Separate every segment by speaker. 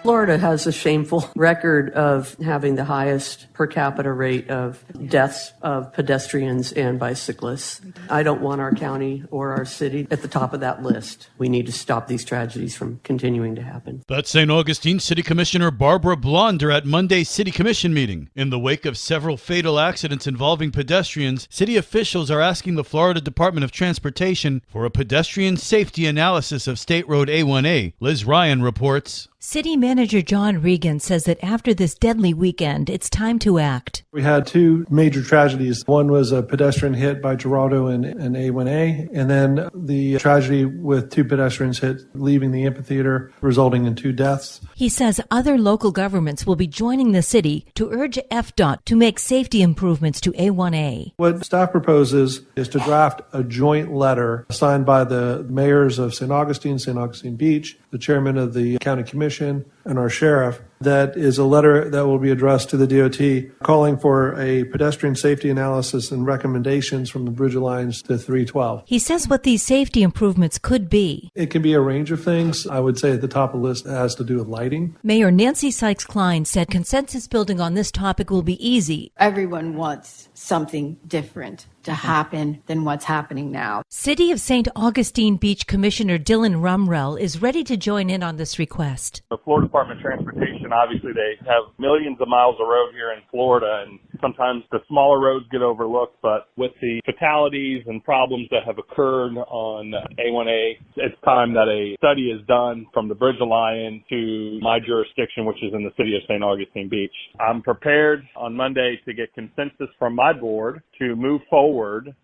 Speaker 1: Florida has a shameful record of having the highest per capita rate of deaths of pedestrians and bicyclists. I don't want our county or our city at the top of that list. We need to stop these tragedies from continuing to happen.
Speaker 2: That's St. Augustine City Commissioner Barbara Blonder at Monday's City Commission meeting. In the wake of several fatal accidents involving pedestrians, city officials are asking the Florida Department of Transportation for a pedestrian safety analysis of State Road A1A. Liz Ryan reports.
Speaker 3: City Manager John Regan says that after this deadly weekend, it's time to act.
Speaker 4: We had two major tragedies. One was a pedestrian hit by Geraldo in A1A, and then the tragedy with two pedestrians hit leaving the amphitheater, resulting in 2 deaths.
Speaker 3: He says other local governments will be joining the city to urge FDOT to make safety improvements to A1A.
Speaker 4: What staff proposes is to draft a joint letter signed by the mayors of St. Augustine Beach, the chairman of the county commission, and our sheriff. That is a letter that will be addressed to the DOT calling for a pedestrian safety analysis and recommendations from the Bridge Alliance to 312.
Speaker 3: He says what these safety improvements could be.
Speaker 4: It can be a range of things. I would say at the top of the list has to do with lighting.
Speaker 3: Mayor Nancy Sykes-Klein said consensus building on this topic will be easy.
Speaker 5: Everyone wants something different to happen than what's happening now.
Speaker 3: City of St. Augustine Beach Commissioner Dylan Rumrell is ready to join in on this request.
Speaker 6: The Florida Department of Transportation, obviously they have millions of miles of road here in Florida, and sometimes the smaller roads get overlooked, but with the fatalities and problems that have occurred on A1A, it's time that a study is done from the Bridge Alliance to my jurisdiction, which is in the city of St. Augustine Beach. I'm prepared on Monday to get consensus from my board to move forward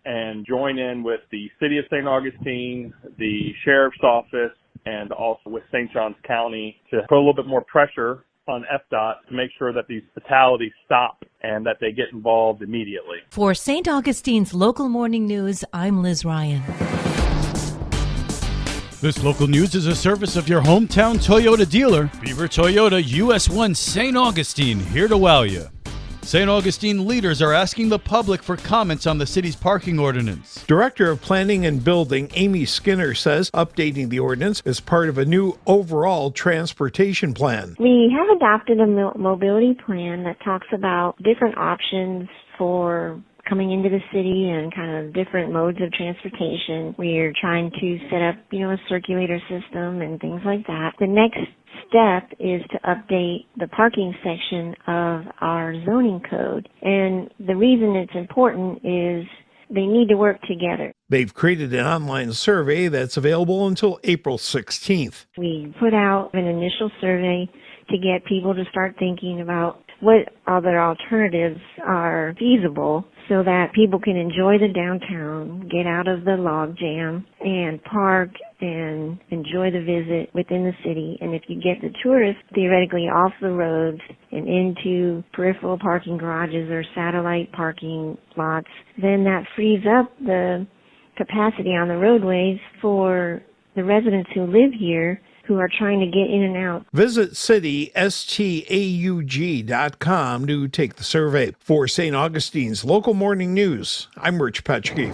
Speaker 6: and join in with the city of St. Augustine, the sheriff's office, and also with St. Johns County to put a little bit more pressure on FDOT to make sure that these fatalities stop and that they get involved immediately.
Speaker 3: For St. Augustine's Local Morning News, I'm Liz Ryan.
Speaker 2: This local news is a service of your hometown Toyota dealer, Beaver Toyota US 1 St. Augustine, here to wow you. St. Augustine leaders are asking the public for comments on the city's parking ordinance.
Speaker 7: Director of Planning and Building Amy Skinner says updating the ordinance is part of a new overall transportation plan.
Speaker 8: We have adopted a mobility plan that talks about different options for coming into the city and kind of different modes of transportation. We're trying to set up, a circulator system and things like that. The next step is to update the parking section of our zoning code. And the reason it's important is they need to work together.
Speaker 7: They've created an online survey that's available until April 16th.
Speaker 8: We put out an initial survey to get people to start thinking about what other alternatives are feasible so that people can enjoy the downtown, get out of the log jam, and park and enjoy the visit within the city. And if you get the tourists theoretically off the roads and into peripheral parking garages or satellite parking lots, then that frees up the capacity on the roadways for the residents who live here who are trying to get in and out.
Speaker 7: Visit citystaug.com to take the survey. For St. Augustine's Local Morning News, I'm Rich Petchke.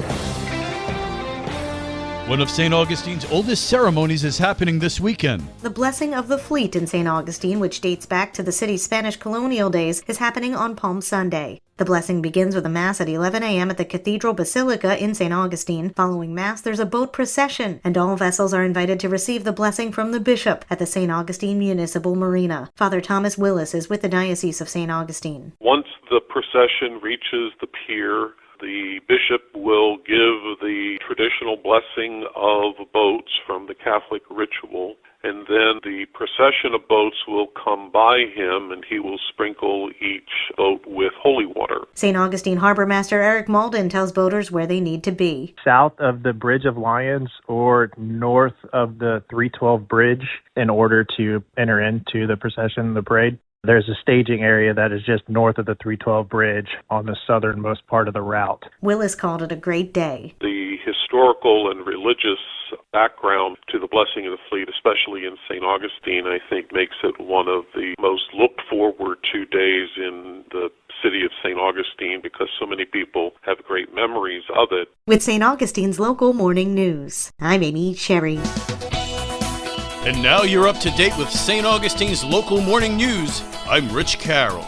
Speaker 2: One of St. Augustine's oldest ceremonies is happening this weekend.
Speaker 9: The Blessing of the Fleet in St. Augustine, which dates back to the city's Spanish colonial days, is happening on Palm Sunday. The blessing begins with a Mass at 11 a.m. at the Cathedral Basilica in St. Augustine. Following Mass, there's a boat procession, and all vessels are invited to receive the blessing from the bishop at the St. Augustine Municipal Marina. Father Thomas Willis is with the Diocese of St. Augustine.
Speaker 10: Once the procession reaches the pier, the bishop will give the traditional blessing of boats from the Catholic ritual, and then the procession of boats will come by him and he will sprinkle each boat with holy water.
Speaker 9: St. Augustine Harbor Master Eric Malden tells boaters where they need to be.
Speaker 11: South of the Bridge of Lions or north of the 312 bridge in order to enter into the procession, the parade. There's a staging area that is just north of the 312 bridge on the southernmost part of the route.
Speaker 9: Willis called it a great day.
Speaker 10: The historical and religious background to the Blessing of the Fleet, especially in St. Augustine, I think makes it one of the most looked forward to days in the city of St. Augustine because so many people have great memories of it.
Speaker 9: With St. Augustine's Local Morning News, I'm Amy Sherry.
Speaker 2: And now you're up to date with St. Augustine's local morning news. I'm Rich Carroll.